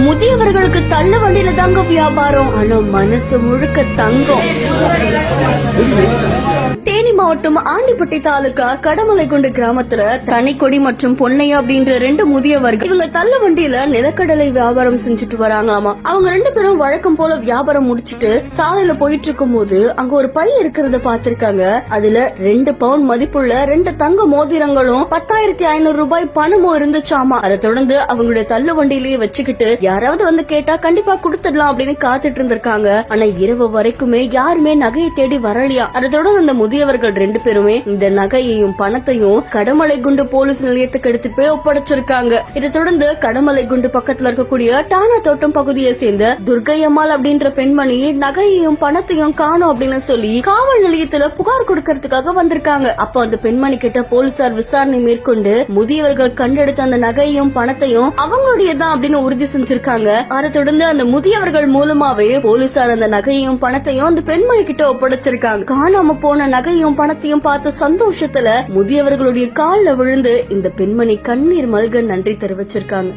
முதியவர்களுக்கு தள்ள வண்டியில தாங்க வியாபாரம், ஆனா மனசு முழுக்க தங்கம். தேனி மாவட்டம் ஆண்டிப்பட்டி தாலுகா கடமலைக்குண்டு கிராமத்துல தனிக்கொடி மற்றும் பொன்னையா அப்படின்ற ரெண்டு முதியவர்கள் இவங்க தள்ள வண்டியில நிலக்கடலை வியாபாரம் செஞ்சுட்டு வராங்களாமா. அவங்க ரெண்டு பேரும் வழக்கம் போல வியாபாரம் முடிச்சிட்டு சாலையில போயிட்டு இருக்கும் போது அங்க ஒரு பை இருக்கிறத பாத்திருக்காங்க. அதுல 2 பவுன் மதிப்புள்ள 2 தங்க மோதிரங்களும் 10,500 ரூபாய் பணமும் இருந்துச்சாமா. அதை தொடர்ந்து அவங்களுடைய தள்ளு வண்டியிலேயே வச்சுக்கிட்டு யாராவது வந்து கேட்டா கண்டிப்பா கொடுத்துடலாம் அப்படின்னு காத்துட்டு இருந்திருக்காங்க. ஆனா இரவு வரைக்குமே யாருமே நகையை தேடி வரலையா. அதை தொடர்ந்து அந்த முதியவர்கள் 2 பேருமே இந்த நகையையும் பணத்தையும் கடமலைக்குண்டு போலீஸ் நிலையத்துக்கு எடுத்துட்டு போய் ஒப்படைச்சிருக்காங்க. இதை தொடர்ந்து கடமலைக்குண்டு பக்கத்துல இருக்கக்கூடிய டானா தோட்டம் பகுதியை சேர்ந்த துர்கையம்மாள் அப்படின்ற பெண்மணி நகையையும் பணத்தையும் காணோம் அப்படின்னு சொல்லி காவல் நிலையத்துல புகார் கொடுக்கறதுக்காக வந்திருக்காங்க. அப்போ அந்த பெண்மணி கிட்ட போலீசார் விசாரணை மேற்கொண்டு முதியவர்கள் கண்டெடுத்த அந்த நகையையும் பணத்தையும் அவங்களுடையதான் அப்படின்னு உறுதி செஞ்சிருக்காங்க. அதை தொடர்ந்து அந்த முதியவர்கள் மூலமாவே போலீசார் அந்த நகையையும் பணத்தையும் அந்த பெண்மணி கிட்ட ஒப்படைச்சிருக்காங்க. காணாம போன நகையும் பணத்தையும் பார்த்த சந்தோஷத்துல முதியவர்களுடைய கால்ல விழுந்து இந்த பெண்மணி கண்ணீர் மல்க நன்றி தெரிவிச்சிருக்காங்க.